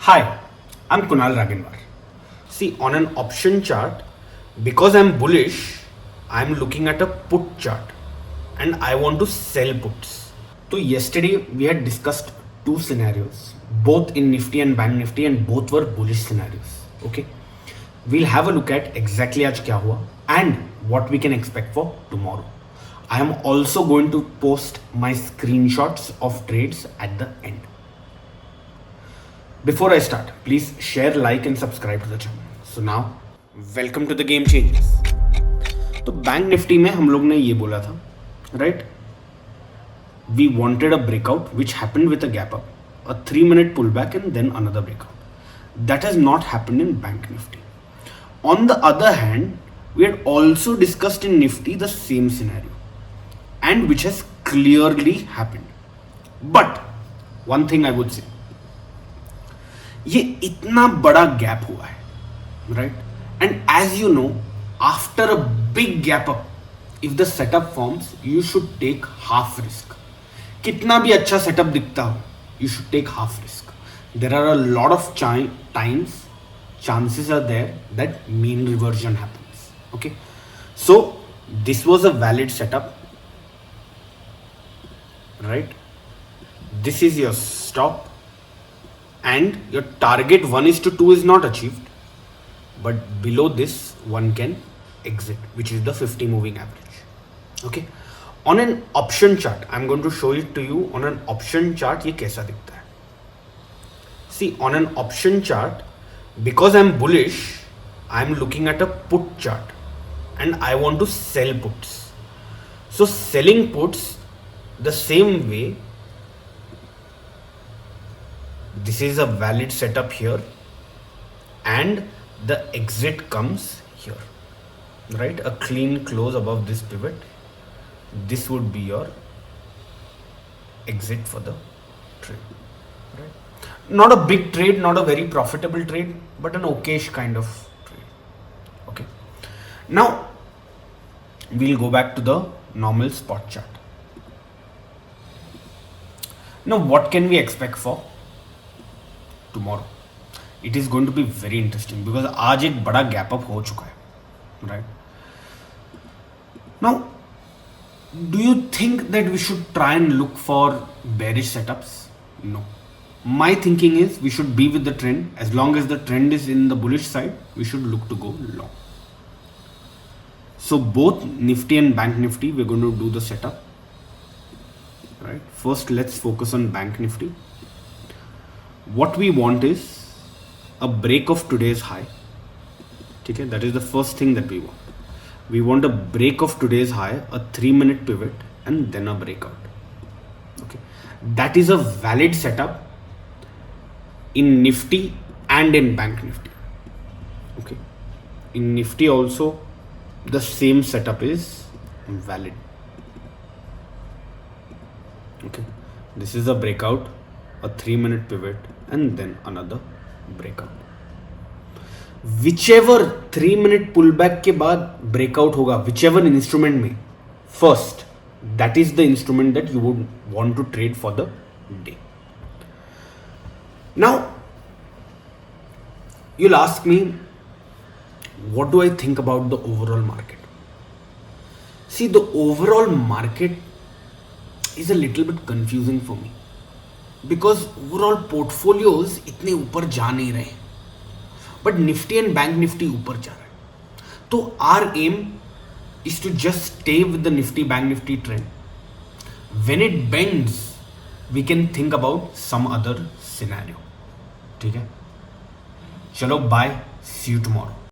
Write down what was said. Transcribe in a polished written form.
Hi, I'm Kunal Raginwar. See, on an option chart, because I'm bullish, I'm looking at a put chart and I want to sell puts. So, yesterday we had discussed two scenarios, both in Nifty and Bank Nifty, and both were bullish scenarios. Okay, we'll have a look at exactly आज क्या हुआ and what we can expect for tomorrow. I am also going to post my screenshots of trades at the end. Before I start, please share, like and subscribe to the channel. So now, welcome to the game changes. तो bank Nifty में हम लोग ने ये बोला था, right? We wanted a breakout which happened with a gap up, a 3-minute pullback and then another breakout. That has not happened in Bank Nifty. On the other hand, we had also discussed in Nifty the same scenario and which has clearly happened. But one thing I would say, ये इतना बड़ा gap हुआ है, right? And as you know, after a big gap up, if the setup forms, you should take half risk. कितना भी अच्छा setup दिखता हो, you should take half risk. There are a lot of times chances are there that mean reversion happens. Okay, so this was a valid setup, right? This is your stop and your target 1:2 is not achieved, but below this one can exit, which is the 50 moving average. Okay, on an option chart, I'm going to show it to you. On an option chart, ये कैसा दिखता है? See, on an option chart, because I'm bullish, I'm looking at a put chart and I want to sell puts. So selling puts the same way, this is a valid setup here and the exit comes here, right? A clean close above this pivot. This would be your exit for the trade, right? Not a big trade, not a very profitable trade, but an okayish kind of trade. Okay, now we'll go back to the normal spot chart. Now what can we expect for tomorrow? It is going to be very interesting because आज एक बड़ा gap up हो चुका है, right? Now, do you think that we should try and look for bearish setups? No. My thinking is we should be with the trend. As long as the trend is in the bullish side, we should look to go long. So both Nifty and Bank Nifty, we're going to do the setup, right? First, let's focus on Bank Nifty. What we want is a break of today's high. Okay, that is the first thing that we want. We want a break of today's high, a 3-minute pivot, and then a breakout. Okay, that is a valid setup in Nifty and in Bank Nifty. Okay, in Nifty also the same setup is valid. Okay, this is a breakout, a 3-minute pivot and then another breakout. Whichever 3-minute pullback के बाद breakout होगा, whichever instrument में first, that is the instrument that you would want to trade for the day. Now, you'll ask me, what do I think about the overall market? See, the overall market is a little bit confusing for me because overall portfolios इतने ऊपर जा नहीं रहे, but Nifty and Bank Nifty ऊपर जा रहे हैं. तो our aim is to just stay with the Nifty Bank Nifty trend. When it bends, we can think about some other scenario. ठीक है, चलो बाय, सी यू टुमारो.